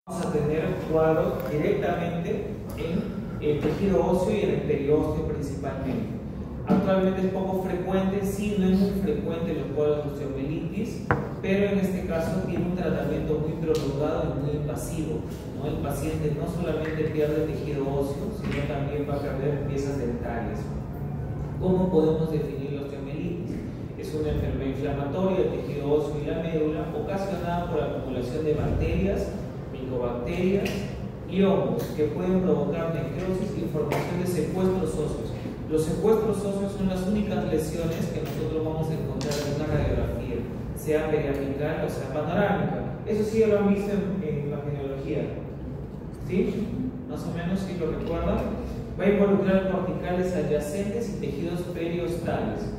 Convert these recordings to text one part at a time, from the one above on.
Vamos a tener cuadros directamente en el tejido óseo y en el periósteo principalmente. Actualmente es poco frecuente, sí, no es muy frecuente los cuadros de osteomielitis, pero en este caso tiene un tratamiento muy prolongado y muy invasivo, ¿no? El paciente no solamente pierde tejido óseo, sino también va a perder piezas dentarias. ¿Cómo podemos definir la osteomielitis? Es una enfermedad inflamatoria del tejido óseo y la médula ocasionada por la acumulación de bacterias, micobacterias y hongos que pueden provocar necrosis y formación de secuestros óseos. Los secuestros óseos son las únicas lesiones que nosotros vamos a encontrar en una radiografía, sea periapical o sea panorámica. Eso sí ya lo han visto en la genealogía, ¿sí? Más o menos, si lo recuerdan. Va a involucrar corticales adyacentes y tejidos periostales.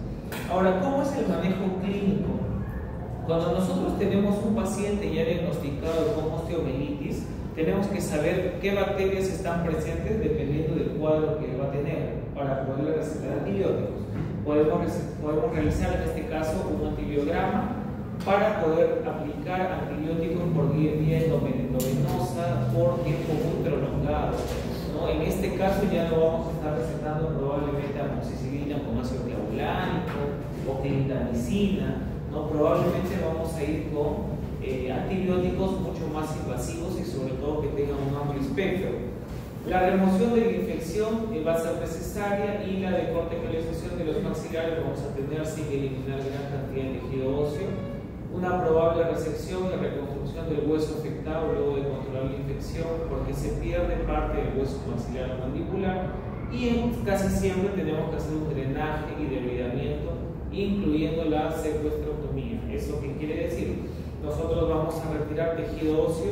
Ahora, ¿cómo es el manejo clínico? Cuando nosotros tenemos un paciente ya diagnosticado con osteomielitis, tenemos que saber qué bacterias están presentes dependiendo del cuadro que va a tener para poder recetar antibióticos. Podemos realizar en este caso un antibiograma para poder aplicar antibióticos por vía endovenosa por tiempo muy prolongado, ¿no? En este caso ya no vamos a estar recetando probablemente amoxicilina con ácido clavulánico o clindamicina, ¿no? Probablemente vamos a ir con antibióticos mucho más invasivos y sobre todo que tengan un amplio espectro. La remoción de la infección va a ser necesaria y la decorticalización de los maxilares vamos a tener sin eliminar gran cantidad de tejido óseo. Una probable resección y reconstrucción del hueso afectado luego de controlar la infección porque se pierde parte del hueso maxilar mandibular y casi siempre tenemos que hacer un drenaje y debridamiento incluyendo la secuestrectomía. ¿Eso qué quiere decir? Nosotros vamos a retirar tejido óseo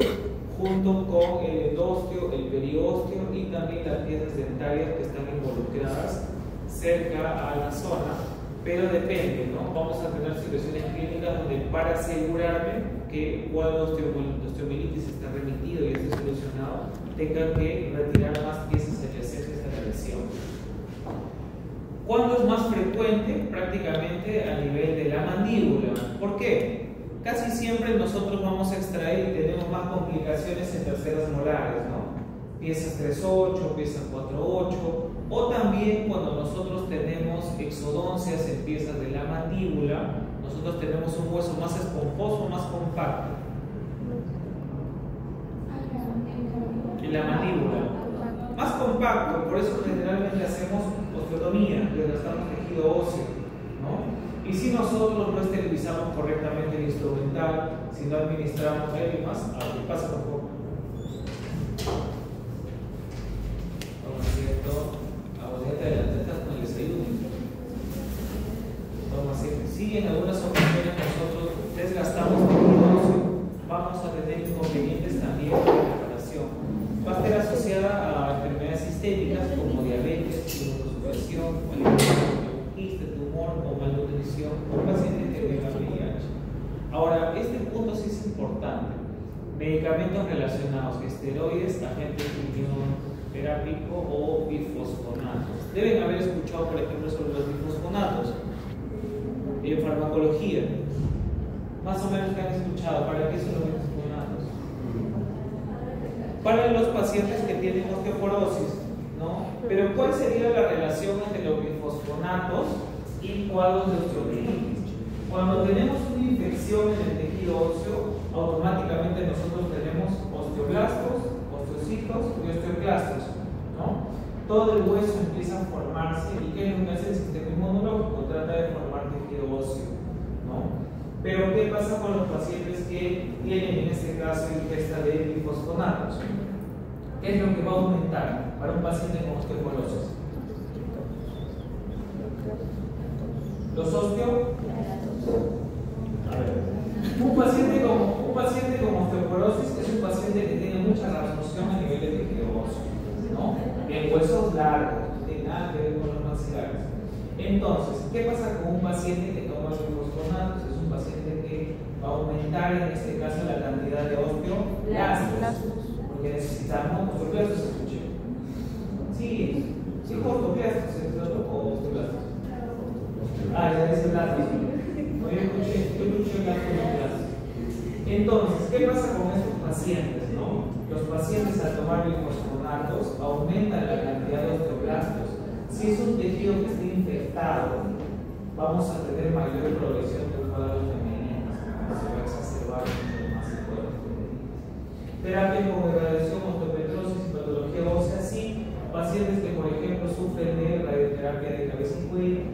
junto con el endosteo, el periósteo y también las piezas dentarias que están involucradas cerca a la zona, pero depende, ¿no? Vamos a tener situaciones clínicas donde para asegurarme que el cuadro de osteomielitis está remitido y esté solucionado, tenga que retirar más piezas adyacentes a la lesión. ¿Cuándo es más frecuente? Prácticamente a nivel de la mandíbula. ¿Por qué? Casi siempre nosotros vamos a extraer y tenemos más complicaciones en terceras molares, ¿no? Piezas 3.8, piezas 4.8, o también cuando nosotros tenemos exodoncias en piezas de la mandíbula, nosotros tenemos un hueso más esponjoso, más compacto. En la mandíbula. Más compacto, por eso generalmente hacemos osteotomía, desgastamos tejido óseo, ¿no? Y si nosotros no esterilizamos correctamente el instrumental, si no administramos élimas, pasa por favor. Toma cierto, abonete adelante con el desayuno. Toma cierto. Si en algunas ocasiones nosotros desgastamos tejido óseo, vamos a tener inconvenientes también en la reparación. Va a estar asociada a enfermedades sistémicas como diabetes, inmunosupresión, o malnutrición o pacientes que tengan VIH. Ahora, este punto sí es importante. Medicamentos relacionados, esteroides, agentes quimioterápico o bifosfonatos. Deben haber escuchado, por ejemplo, sobre los bifosfonatos en farmacología. Más o menos que han escuchado. ¿Para qué son los bifosfonatos? Para los pacientes que tienen osteoporosis, ¿no? Pero ¿cuál sería la relación entre los bifosfonatos y cuadros de osteomielitis? Cuando tenemos una infección en el tejido óseo, automáticamente nosotros tenemos osteoblastos, osteocitos y osteoclastos, ¿no? Todo el hueso empieza a formarse y ¿qué es lo que hace el sistema inmunológico? Trata de formar tejido óseo, ¿no? Pero ¿qué pasa con los pacientes que tienen en este caso ingesta de bifosfonatos? ¿Qué es lo que va a aumentar para un paciente con osteoporosis? Los osteoclastos. A ver, un paciente con osteoporosis es un paciente que tiene mucha reabsorción a nivel de tejido óseo, ¿no? En huesos largos, no tiene nada que ver con los maxilares. Entonces, ¿qué pasa con un paciente que toma bifosfonatos? Es un paciente que va a aumentar en este caso la cantidad de osteoclastos, porque necesitamos osteoclastos, escuché. Sí, osteoclastos, es otro osteoclastos. Ya dice blastos. No, yo escuché blastos. Entonces, ¿qué pasa con estos pacientes, no? Los pacientes al tomar bifosfonatos aumentan la cantidad de osteoblastos. Si es un tejido que esté infectado, vamos a tener mayor progresión de cuadros femeninos, se va a exacerbar mucho más el cuadro femenino. Terapia con irradiación, osteopetrosis y patología ósea, sí. Pacientes que, por ejemplo, sufren de radioterapia de cabeza y cuello,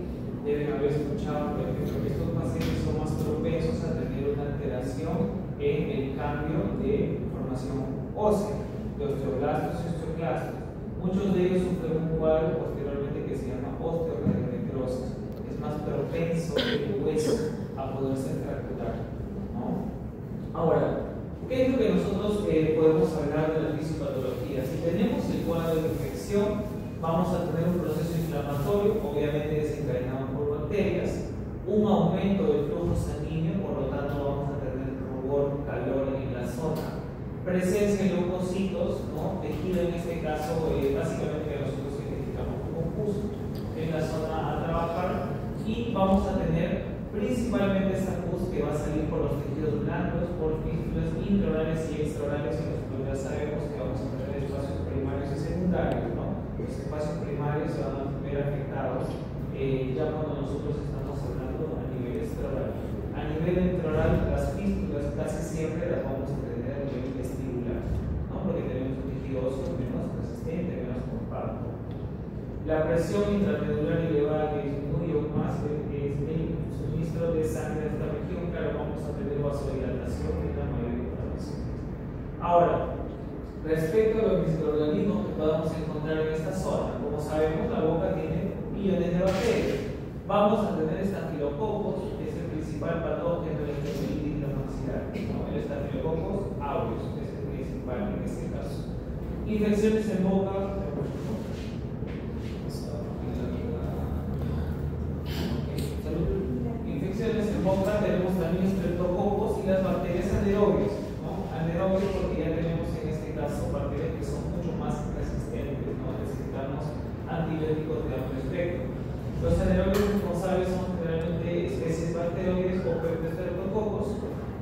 deben haber escuchado, por ejemplo, que estos pacientes son más propensos a tener una alteración en el cambio de formación ósea, de osteoblastos y osteoclastos. Muchos de ellos sufren un cuadro posteriormente que se llama osteoradionecrosis. Es más propenso el hueso a poderse fracturar, ¿no? Ahora, ¿qué es lo que nosotros podemos hablar de la fisiopatología? Si tenemos el cuadro de infección, vamos a tener un proceso inflamatorio, obviamente desencadenado por bacterias, un aumento del flujo sanguíneo, por lo tanto vamos a tener rubor, calor en la zona, presencia de leucocitos, ¿no? Tejido en este caso, básicamente nosotros identificamos como pus en la zona a trabajar, y vamos a tener principalmente esa pus que va a salir por los tejidos blandos, por fístulas intraorales y extraorales, y nosotros ya sabemos que vamos a tener espacios primarios y secundarios, ¿no? Los espacios primarios se van a ver afectados ya cuando nosotros estamos hablando a nivel extraoral. A nivel intraoral, las fístulas casi siempre las vamos a tener a nivel vestibular, ¿no? Porque tenemos un tejido óseo menos resistente, menos compacto. La presión intramedular elevada que disminuye aún más es el suministro de sangre a esta región. Claro, vamos a tener vasodilatación en la mayoría de las pacientes. Ahora, respecto a los microorganismos que podamos encontrar en esta zona, como sabemos, la boca tiene millones de bacterias. Vamos a tener estafilococos, que es el principal patógeno de la enfermedad maxilar, ¿no? El estafilococos aureus, que es el principal en este caso. Infecciones en boca. Infecciones en boca, tenemos también estreptococos y las bacterias anaerobias, ¿no? Anaerobias porque ya tenemos en este caso bacterias que son mucho más resistentes, ¿no? Necesitamos antibióticos de amplio espectro. Los anaerobios responsables son generalmente especies bacterioides o peptostreptococos,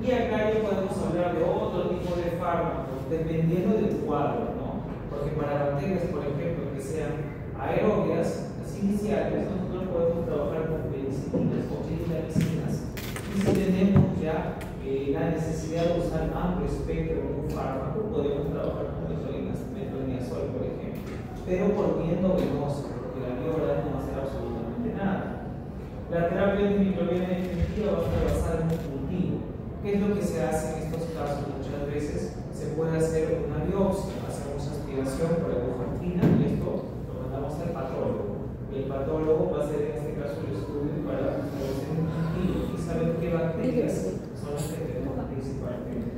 y acá ya podemos hablar de otro tipo de fármacos dependiendo del cuadro, ¿no? Porque para bacterias, por ejemplo, que sean aerobias, las iniciales, nosotros podemos trabajar con penicilinas o clindamicinas. Y si tenemos ya la necesidad de usar amplio espectro en un fármaco, podemos trabajar con metronidazol, por ejemplo, pero por vía endovenosa, porque la vía oral no va a hacer absolutamente nada. La terapia antimicrobiana definitiva va a estar basada en un cultivo. ¿Qué es lo que se hace en estos casos? Muchas veces se puede hacer una biopsia, hacemos aspiración por aguja fina y esto lo mandamos al patólogo. El patólogo va a hacer en este caso el estudio para establecer un cultivo y saber qué bacterias son las que tenemos principalmente.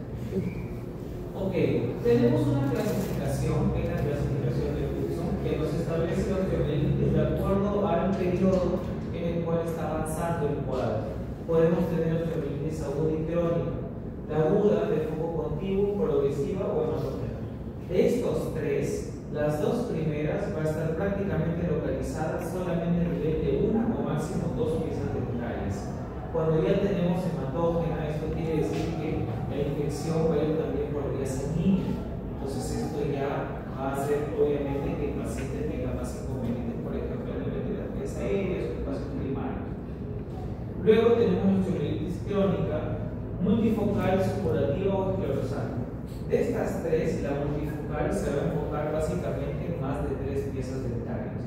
Ok, tenemos una clasificación, que es la clasificación de Hudson, que nos establece los osteomielitis de acuerdo al periodo en el cual está avanzando el cuadro. Podemos tener osteomielitis aguda y crónica. La aguda de foco continuo, progresiva o hematogénica. De estos tres, las dos primeras va a estar prácticamente localizadas solamente a nivel de una o máximo dos piezas dentales. Cuando ya tenemos hematógena, esto quiere decir que la infección va a ir también por vía sanguínea. Entonces esto ya va a hacer obviamente que el paciente tenga más inconvenientes, por ejemplo, a nivel de las vías aéreas o espacios primarios. Luego tenemos la osteomielitis crónica, multifocal, supurativa o esclerosante. De estas tres, la multifocal se va a enfocar básicamente en más de 3 piezas dentales.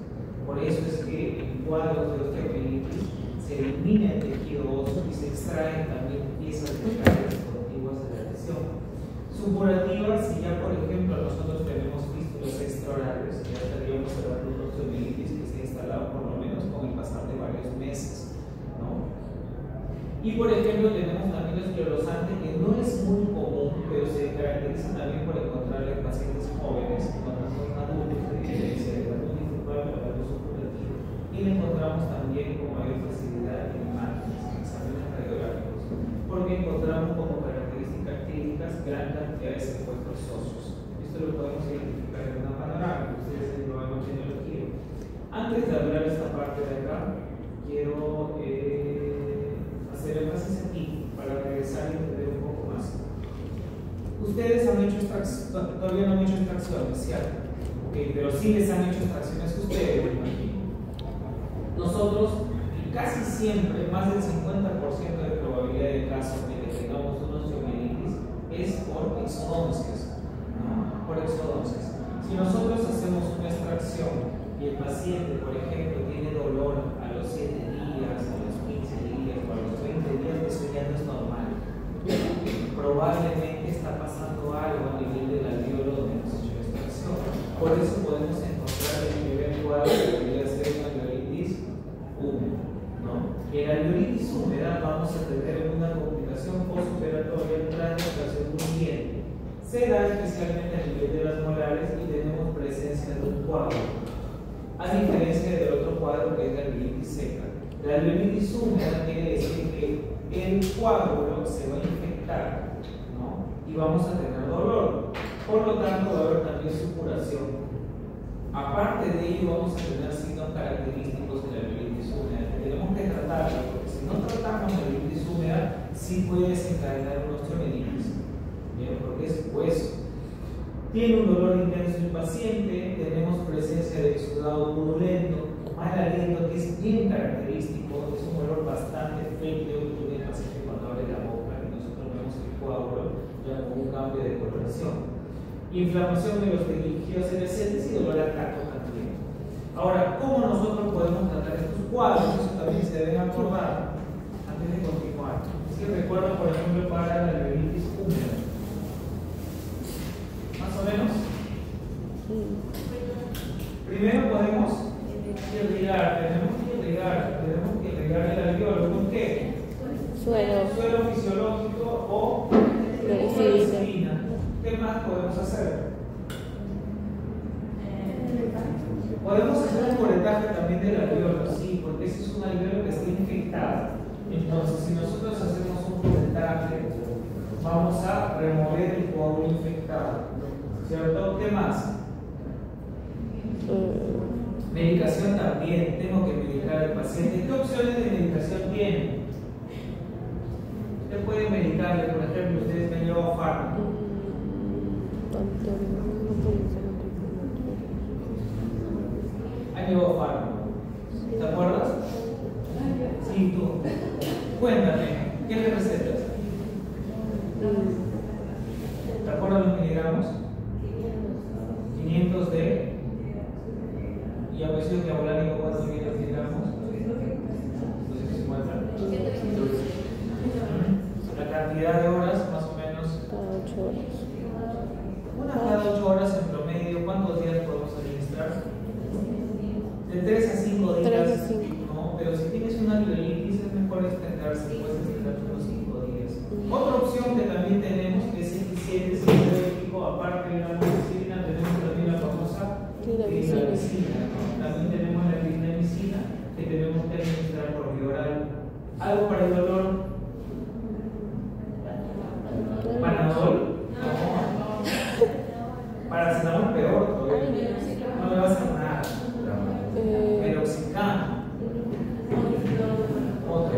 Por eso es que en cuadros de osteomielitis se elimina el tejido óseo y se extraen también piezas dentales contiguas de la lesión. Supurativa, si ya por ejemplo nosotros tenemos fístulas extraorales, ya estaríamos hablando de osteomielitis que se ha instalado por lo menos con el pasar de varios meses, ¿no? Y por ejemplo tenemos también la esclerosante, que no es muy común, pero se caracteriza también por encontrarla en pacientes jóvenes, cuando son adultos de diferencia de la multifocal o la supurativa. Y la encontramos también con mayor facilidad en imágenes, en exámenes radiográficos, porque encontramos como características clínicas gran cantidad de secuestros óseos. Esto lo podemos identificar en una panorámica, ustedes lo van a tener aquí. Antes de hablar de esta parte de acá, quiero hacer énfasis aquí para regresar y entender un poco más. Ustedes han hecho todavía no han hecho extracciones, ¿cierto? Pero sí les han hecho extracciones ustedes, me imagino. Nosotros, casi siempre, más del 50% de probabilidad de casos de que tengamos una osteomielitis es por exodoncias, ¿no? Por exodoncias. Si nosotros hacemos una extracción y el paciente, por ejemplo, tiene dolor a los 7 días, a los 15 días o a los 20 días, eso ya no es normal. Probablemente está pasando algo a nivel del alveolo donde hemos hecho la extracción. Por eso podemos encontrar el primer cuadro que podría ser una alveolitis húmeda, ¿no? En la alveolitis húmeda vamos a tener una complicación postoperatoria tras la extracción de un diente. Se da especialmente a nivel de las molares y tenemos presencia de un coágulo, a diferencia del otro cuadro que es la alveolitis seca. La alveolitis húmeda quiere decir que el coágulo se va a infectar, ¿no? Y vamos a tener dolor. Por lo tanto, va a haber también supuración. Aparte de ello, vamos a tener signos característicos de la alveolitis húmeda que tenemos que tratarla, porque si no tratamos la alveolitis húmeda, sí puede desencadenar una osteomielitis. Bien, porque es hueso. Tiene un dolor intenso el paciente, tenemos presencia de exudado purulento, mal aliento que es bien característico, es un olor bastante fétido que tiene el paciente cuando abre la boca y nosotros vemos el coágulo ya con un cambio de coloración. Inflamación de los tejidos adjacentes y dolor al tacto también. Ahora, ¿cómo nosotros podemos tratar estos cuadros? Eso también se deben acordar antes de continuar. Si recuerdo, por ejemplo, para la alveolitis húmeda. Más o menos. Primero podemos tenemos que irrigar el alveolo. ¿Con qué? Suelo fisiológico o clorexidina. ¿Qué más podemos hacer? Podemos hacer un curetaje también del alveolo, sí, porque ese es un alveolo que está infectado. Entonces, si nosotros hacemos un curetaje, vamos a remover el coágulo infectado, ¿cierto? ¿Qué más? Medicación también, tengo que medicar al paciente. ¿Qué opciones de medicación tienen? Usted puede medicarle, por ejemplo, ustedes me han llevado fármaco. Han llevado fármaco. ¿Te acuerdas? Sí, tú. Cuéntame, ¿qué le recetas? ¿Te acuerdas los miligramos? 500 de. ¿Y a veces diabolánico cuántos miligramos? 250. La cantidad de horas, más o menos. Cada 8 horas. Una cada 8 horas en promedio. ¿Cuántos días podemos administrar? De 3 a 5 días. 3 a 5. No, pero si tienes una alveolitis es mejor extenderse, puedes extender unos 5 días. Otra opción que también tenemos es eficiente sintético, aparte de la medicina, tenemos también la famosa clindamicina, ¿no? También tenemos la clindamicina que tenemos que administrar por vía oral. ¿Algo para el dolor? ¿Panadol? No. Paracetamol peor todavía. No le va a hacer nada. Meroxicam. Otro.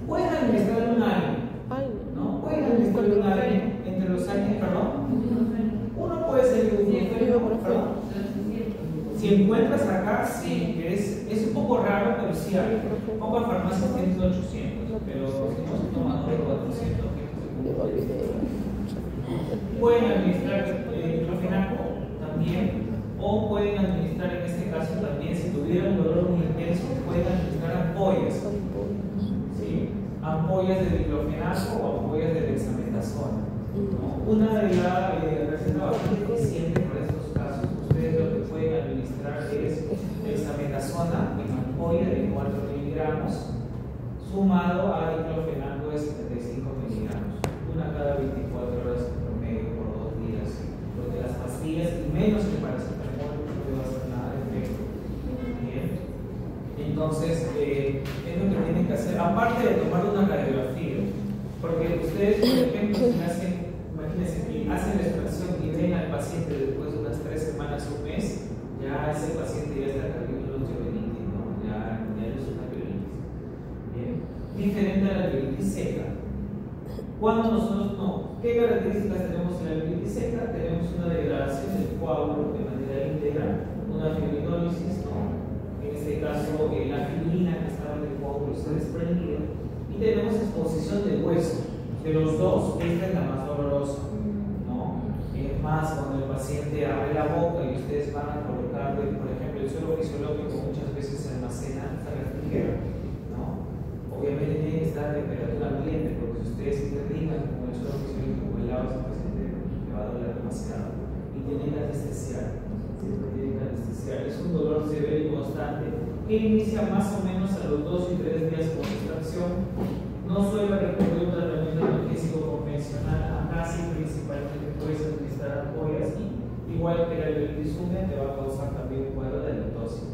Pueden administrar un año. ¿No? Pueden administrar un año entre los años, perdón. Uno puede ser ibuprofeno, perdón. Si encuentras acá, sí, que es un poco raro, pero sí hay. Pocas farmacias tienen 800, pero si no se toman 400. Pueden administrar diclofenaco también, o pueden administrar en este caso también, si tuvieran un dolor muy intenso, pueden administrar ampollas, ¿sí? Ampollas de diclofenaco o ampollas de dexametasona, ¿no? Una de las recetas bastante eficiente para estos casos, ustedes lo que pueden administrar es dexametasona en ampolla de 4 miligramos, sumado a diclofenaco de 75 miligramos, una cada 24 horas en promedio por 2 días, porque las pastillas, y menos que paracetamol, no le va a hacer nada de efecto. Bien. Entonces, es lo que tienen que hacer, aparte de tomar una radiografía, porque ustedes, por ejemplo, si hacen, imagínense que hacen la extracción y ven al paciente después de unas 3 semanas o un mes, ya ese paciente ya está cargando los osteomielitis, ¿no? Ya no es una alveolitis. Bien. Diferente a la alveolitis seca. Cuando nosotros No. ¿Qué características tenemos en la alveolitis seca? Tenemos una degradación del coágulo de manera íntegra, una fibrinólisis, ¿no? En este caso, la fibrina que estaba en el coágulo se ha desprendido, y tenemos exposición de hueso. De los dos, esta es la más dolorosa, ¿no? Es más, cuando el paciente abre la boca y ustedes van a colocarle, por ejemplo, el suelo fisiológico muchas veces se almacena, se refrigera, ¿no? Obviamente tiene que estar a temperatura ambiente, porque si ustedes interrigan con el suelo fisiológico con el agua, ese paciente le va a doler demasiado y tienen que anestesiar. Es un dolor severo y constante que inicia más o menos a los 2 y 3 días con extracción. No suele recurrir un tratamiento analgésico convencional. Acá sí principalmente puedes utilizar ampollas, y igual que la alveolitis húmeda te va a causar también un cuadro de halitosis.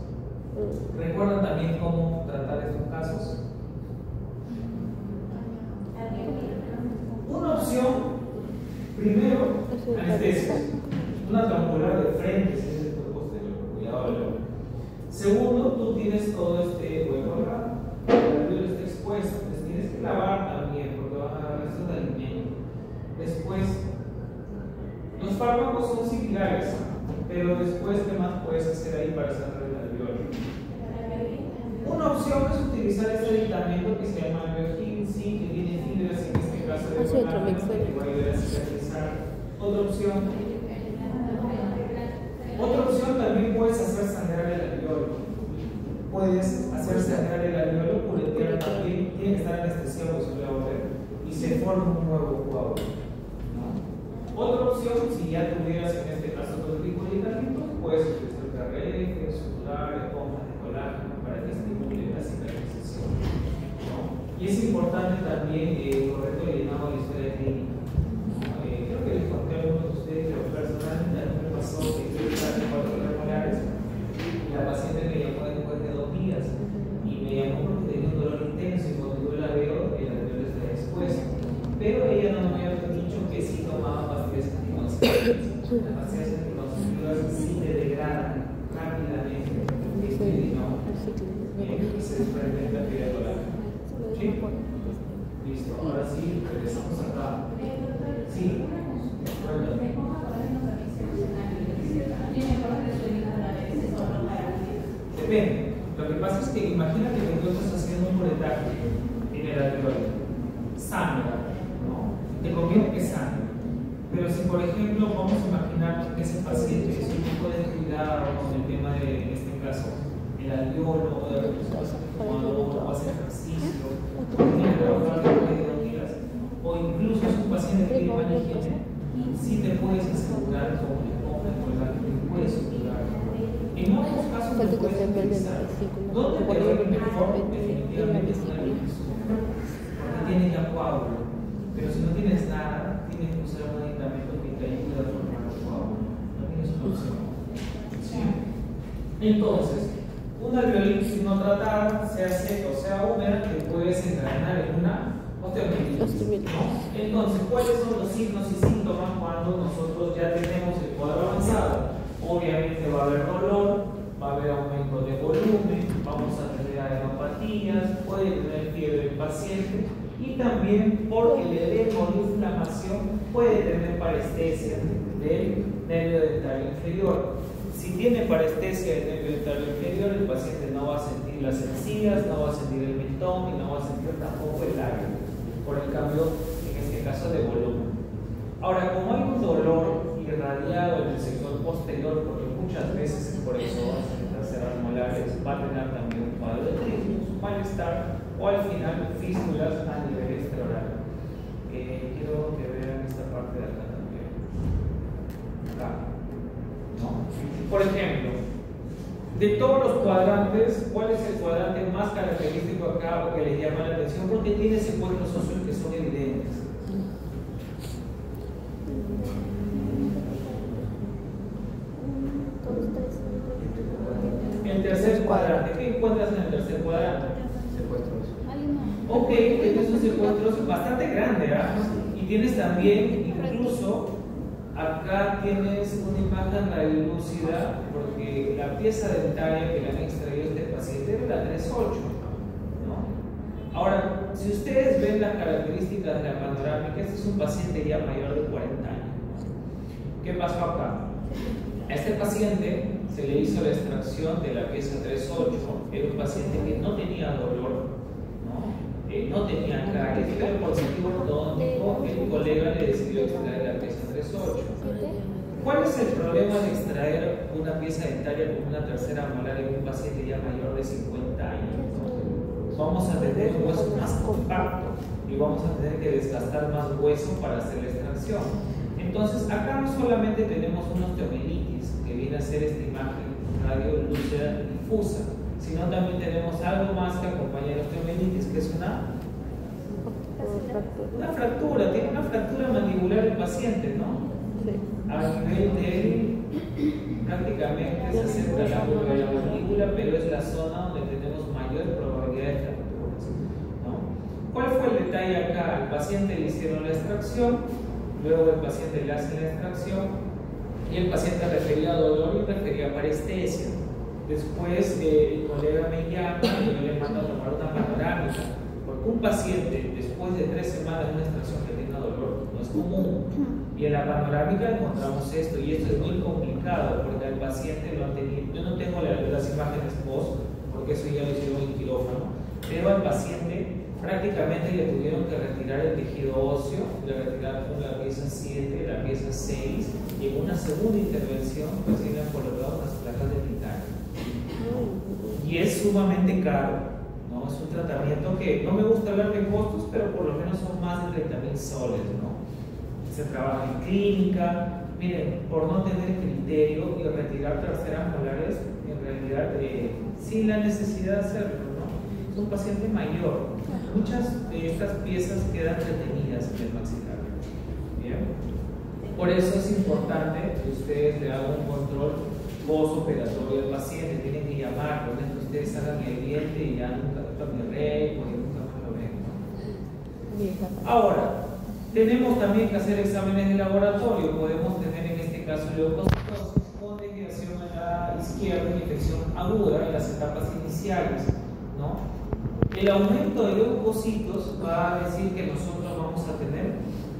¿Recuerdan también cómo tratar estos casos? Una opción, primero, anestesia, una trombolar de frente, si es el posterior, cuidado del ojo. Segundo, tú tienes todo este hueco acá, el alveolo está expuesto, entonces tienes que lavar también, porque van a dar restos de alimento. Después, los fármacos son similares, pero después, ¿qué más puedes hacer ahí para cerrar el alveolo? Una opción es utilizar este aditamento que se llama alveolín, sí, que tiene fibras, en este caso de colágeno, que va a ayudar a cicatrizar. Otra opción también puedes hacer sangrar el alveolo. Puedes hacer sangrar el alveolo, pulentear también, tiene que estar anestesiado, se puede volver, y se forma un nuevo coágulo, ¿no? Otra opción, si ya tuvieras en este caso otro tipo de medicamentos, puedes utilizar KRF, suturar, esponjas de colágeno para que estimule la cicatrización, ¿no? Y es importante también correcto el llenado de la historia clínica. Creo que les conté a algunos de ustedes, pero personalmente a mí me pasó que yo estaba en 4 remolares y la paciente me llamó después de 2 días y me llamó porque tenía un dolor intenso, y cuando yo la veo, el alveolo está expuesto. Pero ella no me había dicho que sí tomaba pastillas anticonceptivas. Las pastillas anticonceptivas sí te degradan rápidamente y se desprende la fibra de colágeno. ¿Sí? Listo, ahora sí, regresamos acá. Sí. Depende. Lo que pasa es que imagínate que tú estás haciendo un curetaje en el alveolo. Sangra, ¿no? Te conviene que sangre. Pero si, por ejemplo, vamos a imaginar que ese paciente es un poco descuidado con el tema de, en este caso, el alveolo, o de cuando hace ejercicio, o tiene que trabajar después de 2 días, o incluso es un paciente que tiene mala higiene, sí te puedes asegurar con una esponja de colágeno que puedes suturar. En otros casos te puedes utilizar. ¿Dónde te duele mejor? Definitivamente es una alveolitis, porque tiene ya coágulo. Pero si no tienes nada, tienes que usar un medicamento que te ayude a formar el coágulo. También es una opción. ¿Sí? Entonces, una alveolitis no tratada, sea seca o sea húmeda, que puedes encadenar en una osteomielitis, ¿no? Entonces, ¿cuáles son los signos y síntomas cuando nosotros ya tenemos el cuadro avanzado? Obviamente va a haber dolor, va a haber aumento de volumen, vamos a tener adenopatías, puede tener fiebre el paciente, y también porque el edema o la inflamación puede tener parestesia del nervio dentario inferior. Si tiene parestesia del nervio dentario inferior, el paciente no va a sentir las encías, no va a sentir el mentón y no va a sentir tampoco el labio, por el cambio, en este caso, de volumen. Ahora, como hay un dolor irradiado en el sector posterior, porque muchas veces es por eso las cerrar molares, va a tener también un cuadro de trismus, un malestar, o al final fístulas a nivel extraoral. Quiero que vean esta parte de acá también. Acá, ¿no? Por ejemplo, de todos los cuadrantes, ¿cuál es el cuadrante más característico acá o que les llama la atención? Porque tiene secuelas óseos que son evidentes. El tercer cuadrante. ¿Qué encuentras en el tercer cuadrante? Secuestros. Ok, este es un secuestro bastante grande, ¿ah? Y tienes también, incluso, acá tienes una imagen radiolúcida, porque la pieza dentaria que le han extraído a este paciente era la 3.8, ¿no? Ahora, si ustedes ven las características de la panorámica, este es un paciente ya mayor de 40 años. ¿Qué pasó acá? A este paciente se le hizo la extracción de la pieza 3.8, era un paciente que no tenía dolor, no tenía caries, pero por motivo ortodóntico el colega le decidió extraer la pieza 3.8. ¿Cuál es el problema de extraer una pieza dentaria con una tercera molar en un paciente ya mayor de 50 años? Vamos a tener un hueso más compacto y vamos a tener que desgastar más hueso para hacer la extracción. Entonces, acá no solamente tenemos una osteomelitis, que viene a ser esta imagen radiolúcida difusa, sino también tenemos algo más que acompaña la osteomelitis, que es una fractura, tiene una fractura mandibular el paciente, ¿no? A nivel de prácticamente se acerca al ángulo de la mandíbula, pero es la zona donde tenemos mayor probabilidad de fracturas, ¿no? ¿Cuál fue el detalle acá? Al paciente le hicieron la extracción, luego el paciente le hace la extracción y el paciente refería dolor y refería parestesia. Después el colega me llama y yo le mando a tomar una panorámica, porque un paciente después de 3 semanas de una extracción que tenga dolor no es común. Y en la panorámica encontramos esto, y esto es muy complicado porque al paciente lo han tenido. Yo no tengo las imágenes post, porque eso ya lo hicieron en quirófano, pero al paciente prácticamente le tuvieron que retirar el tejido óseo, le retiraron la pieza 7, la pieza 6, y en una segunda intervención pues le han colocado unas placas de titanio. Y es sumamente caro, ¿no? Es un tratamiento que no me gusta hablar de costos, pero por lo menos son más de 30.000 soles, ¿no? Se trabaja en clínica. Miren, por no tener criterio y retirar terceras molares, en realidad sin la necesidad de hacerlo, ¿no? Es un paciente mayor. Muchas de estas piezas quedan retenidas en el maxilar. ¿Bien? Por eso es importante que ustedes le hagan un control postoperatorio al paciente. Tienen que llamar, por ejemplo, ustedes hagan el diente y ya nunca tocan el récord y nunca más lo ven, ¿no? Ahora, tenemos también que hacer exámenes de laboratorio. Podemos tener en este caso leucocitosis con desviación a la izquierda, infección aguda en las etapas iniciales, ¿no? El aumento de leucocitos va a decir que nosotros vamos a tener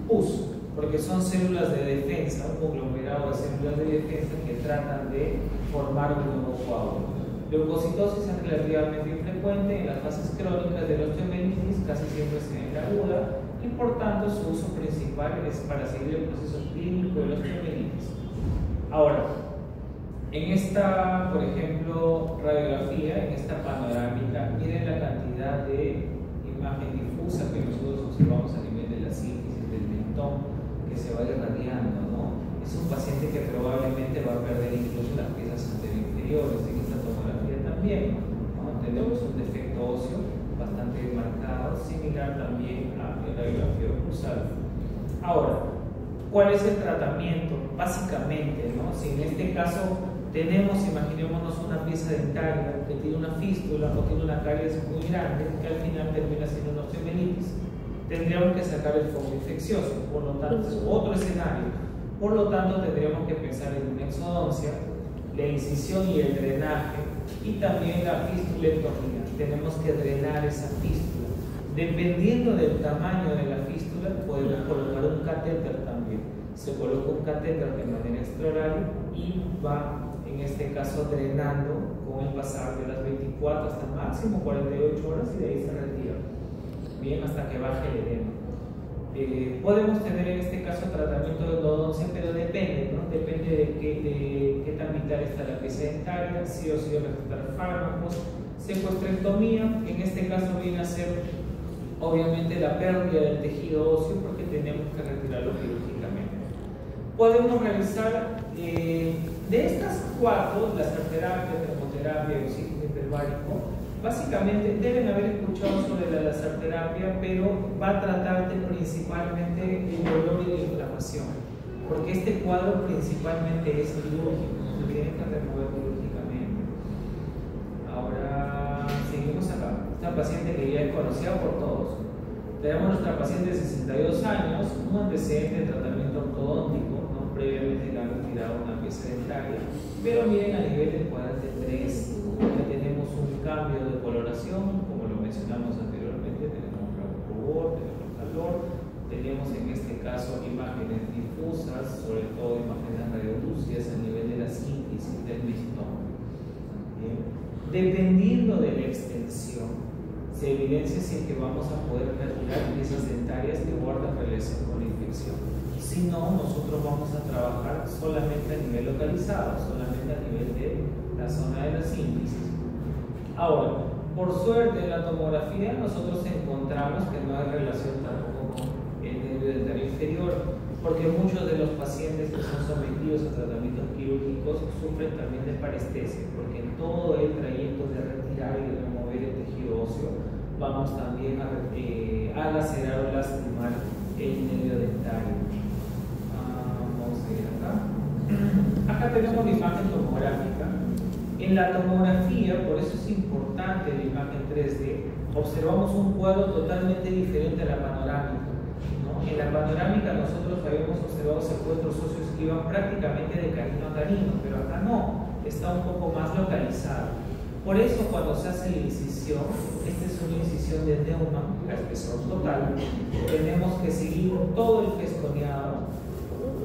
pus, porque son células de defensa, un conglomerado de células de defensa que tratan de formar un nuevo coágulo. Leucocitosis es relativamente infrecuente en las fases crónicas de la osteomelitis, casi siempre es en la aguda, y por tanto su uso principal es para seguir el proceso clínico de la osteomelitis. Ahora, en esta, por ejemplo, radiografía, en esta panorámica, miren la cantidad de imagen difusa que nosotros observamos a nivel de la sínfisis del mentón, que se va irradiando, ¿no? Es un paciente que probablemente va a perder incluso las piezas anteriores. En esta tomografía también, ¿no? Tenemos un defecto óseo bastante marcado, similar también a la radiografía occlusal. Ahora, ¿cuál es el tratamiento? Básicamente, ¿no? Si en este caso tenemos, imaginémonos una pieza dentaria que tiene una fístula o tiene una caries muy grande que al final termina siendo una osteomelitis, tendríamos que sacar el foco infeccioso, por lo tanto es otro escenario. Por lo tanto tendríamos que pensar en una exodoncia, la incisión y el drenaje, y también la fistulectomía. Tenemos que drenar esa fístula. Dependiendo del tamaño de la fístula, podemos colocar un catéter también. Se coloca un catéter de manera extraoral y va, en este caso, drenando con el pasar de las 24 hasta máximo 48 horas, y de ahí se retira. Bien, hasta que baje el edema. Podemos tener en este caso tratamiento de endodoncia, pero depende, ¿no? Depende de qué tan vital está la pieza dentaria, sí o sí recetar fármacos, secuestrectomía. En este caso viene a ser obviamente la pérdida del tejido óseo, porque tenemos que retirarlo quirúrgicamente. Podemos realizar de estas 4, la terapia, termoterapia y oxígeno hiperbárico. Básicamente deben haber escuchado sobre la laserterapia, pero va a tratarte principalmente el dolor y la inflamación, porque este cuadro principalmente es quirúrgico, lo tienen que remover quirúrgicamente. Ahora seguimos acá. Esta paciente que ya es conocida por todos. Tenemos nuestra paciente de 62 años, un antecedente de tratamiento ortodóntico, ¿no? Previamente le han retirado una pieza dentaria, pero miren a nivel del cuadrante 3, que tenemos un cambio de coloración, como lo mencionamos anteriormente, tenemos flor. Tenemos en este caso imágenes difusas, sobre todo imágenes radiolucidas a nivel de la síntesis del mistoma. Dependiendo de la extensión, se evidencia si es que vamos a poder retirar piezas dentarias que guardan relación con la infección. Si no, nosotros vamos a trabajar solamente a nivel localizado, solamente a nivel de la zona de la síntesis. Ahora, por suerte en la tomografía nosotros encontramos que no hay relación tampoco con el nervio dentario inferior, porque muchos de los pacientes que son sometidos a tratamientos quirúrgicos sufren también de parestesia, porque en todo el trayecto de retirar y de remover el tejido óseo vamos también a lacerar o lastimar el nervio dentario. Vamos a ir acá. Acá tenemos la imagen tomográfica. En la tomografía, por eso es importante la imagen 3D, observamos un cuadro totalmente diferente a la panorámica, ¿no? En la panorámica nosotros habíamos observado secuestros óseos que iban prácticamente de canino a canino, pero acá no, está un poco más localizado. Por eso cuando se hace la incisión, esta es una incisión de Neumann, a espesor total, tenemos que seguir todo el festoneado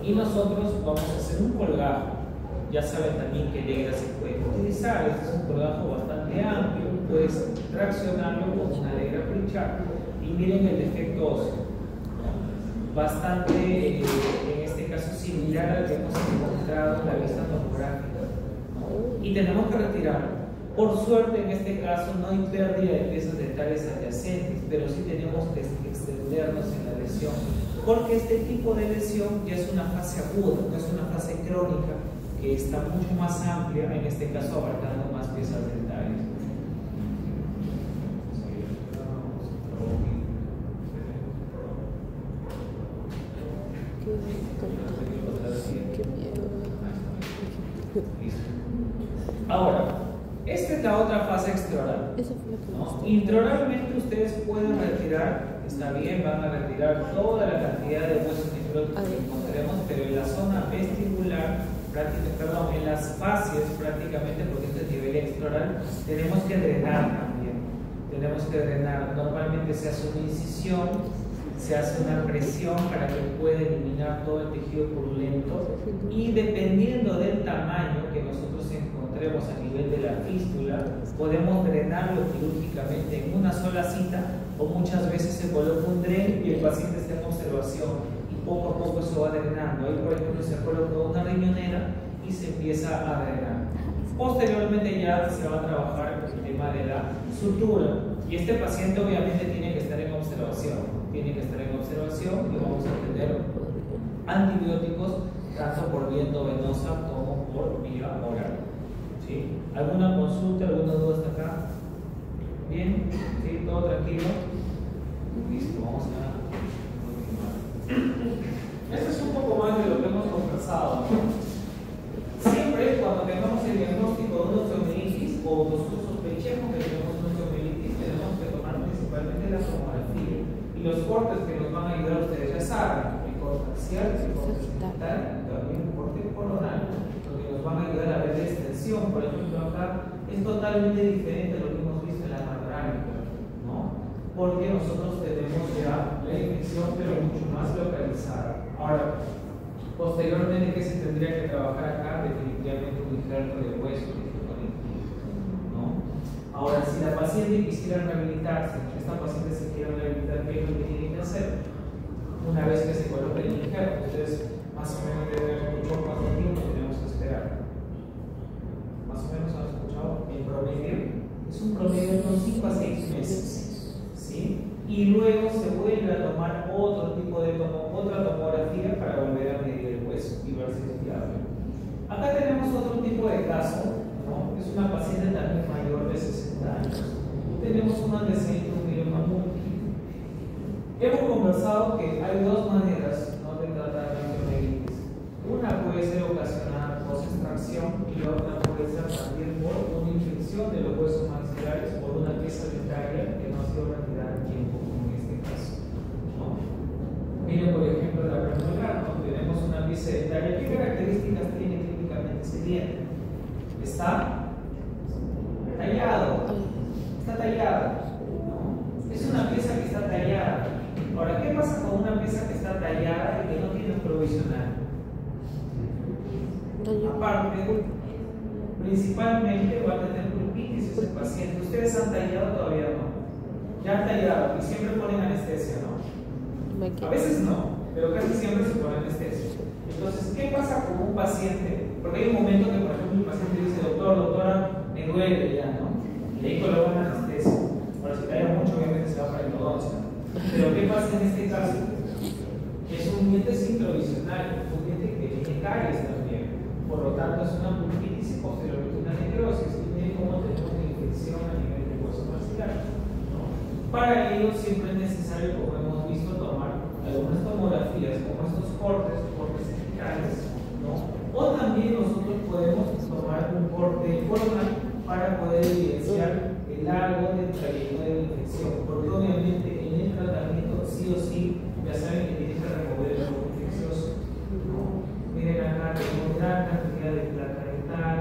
y nosotros vamos a hacer un colgajo. Ya saben también que negra se puede utilizar, este es un colgajo bastante amplio, puedes traccionarlo con una negra Pritchard y miren el defecto óseo, bastante, en este caso similar al que hemos encontrado en la vista tomográfica, ¿no? Y tenemos que retirarlo. Por suerte en este caso no hay pérdida de piezas dentales adyacentes, pero sí tenemos que extendernos en la lesión, porque este tipo de lesión ya es una fase aguda, no es una fase crónica, que está mucho más amplia, en este caso abarcando más piezas dentarias. Ahora, esta es la otra fase extraoral, ¿no? Intraoralmente ustedes pueden retirar, está bien, van a retirar toda la cantidad de huesos necróticos que encontremos, pero en la zona vestibular, en las fascias prácticamente, porque este es nivel extraoral, tenemos que drenar también. Tenemos que drenar. Normalmente se hace una incisión, se hace una presión para que pueda eliminar todo el tejido purulento y dependiendo del tamaño que nosotros encontremos a nivel de la fístula, podemos drenarlo quirúrgicamente en una sola cita o muchas veces se coloca un dren y el paciente está en observación. Poco a poco eso va drenando. Ahí, por ejemplo, se coloca una riñonera y se empieza a drenar. Posteriormente ya se va a trabajar el tema de la sutura. Y este paciente obviamente tiene que estar en observación. Tiene que estar en observación y vamos a tener antibióticos tanto por vía endovenosa como por vía oral. ¿Sí? ¿Alguna consulta, alguna duda hasta acá? ¿Bien? ¿Sí? ¿Todo tranquilo? Listo, vamos a esto es un poco más de lo que hemos conversado, ¿no? Siempre cuando tengamos el diagnóstico de una osteomielitis o nosotros sospechemos que tenemos una osteomielitis, tenemos que tomar principalmente la tomografía y los cortes que nos van a ayudar a ustedes ya saben, el corte axial, el corte segmental y también el corte coronal, lo que nos van a ayudar a ver la extensión. Por ejemplo, acá es totalmente diferente a lo que hemos visto en la panorámica, ¿no? Porque nosotros tenemos ya la infección pero mucho más localizada. Ahora, posteriormente, ¿qué se tendría que trabajar acá? Definitivamente un injerto de hueso, ¿no? Ahora, si la paciente quisiera rehabilitarse, esta paciente se quiere rehabilitar, ¿qué es lo que tiene que hacer? Una vez que se coloque el injerto, entonces más o menos debe haber escuchado cuánto tiempo tenemos que esperar. Más o menos han escuchado en promedio, es un promedio de unos 5 a 6 meses, ¿sí? Y luego se vuelve a tomar otro tipo de otra tomografía para volver a medir el hueso y ver si es viable. Acá tenemos otro tipo de caso, ¿no? Es una paciente también mayor de 60 años. Tenemos un antecedente de un mieloma múltiple. Hemos conversado que hay dos maneras, ¿no?, de tratar la osteomielitis. Una puede ser ocasionada por extracción y la otra puede ser también por una infección de los huesos maxilares por una pieza dentaria que no ha sido retirada en tiempo, como en este caso, ¿no? Miren, por ejemplo, la premolar, ¿no? Tenemos una pieza dentaria. ¿Qué características tiene clínicamente ese diente? Está tallado, ¿no? Es una pieza que está tallada. Ahora, ¿qué pasa Aparte, principalmente va a tener pulpitis ese paciente. Ustedes han tallado, todavía no. Ya han tallado y siempre ponen anestesia, ¿no? A veces no, pero casi siempre se pone anestesia. Entonces, ¿qué pasa con un paciente? Porque hay un momento que, por ejemplo, el paciente dice, doctora, me duele ya, ¿no? Y ahí colocan anestesia. Ahora, si talla mucho, obviamente se va para el endodoncia. Pero ¿qué pasa en este caso? Es un diente provisional, un diente que tiene caries también. Por lo tanto, es una pulpitis y posteriormente una necrosis. Y miren cómo tenemos una infección a nivel del hueso maxilar, ¿no? Para ello, siempre es necesario, como hemos visto, tomar algunas tomografías, como estos cortes cervicales, ¿no? O también nosotros podemos tomar un corte coronal para poder evidenciar el largo del trayecto de la infección, porque obviamente en el tratamiento sí o sí ya saben que tienen que remover el foco infeccioso, ¿no? Miren acá, tenemos gran cantidad de placa dental,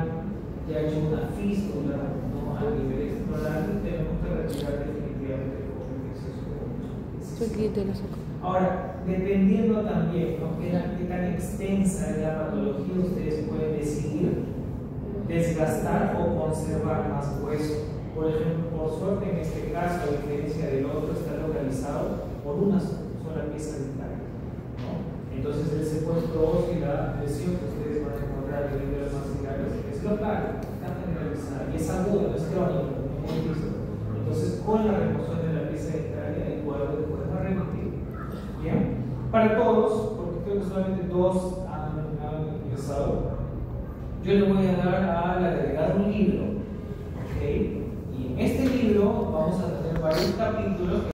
ya ha hecho una fístula, ¿no? A nivel extraoral y tenemos que retirar definitivamente el foco infeccioso. Ahora, dependiendo también, ¿no? qué tan extensa es la patología, ustedes pueden decidir desgastar o conservar más hueso. Por ejemplo, por suerte en este caso, a diferencia del otro, está localizado por una sola pieza dental, ¿no? Entonces el secuestro óseo y la lesión que ustedes van a encontrar en los maxilares es local, está generalizada y es aguda, no es crónica, como hemos visto. Entonces, con la remoción de la pieza dental el cuadro de podemos remitir. Bien, para todos, porque creo que solamente dos han ingresado, yo le voy a dar al agregar un libro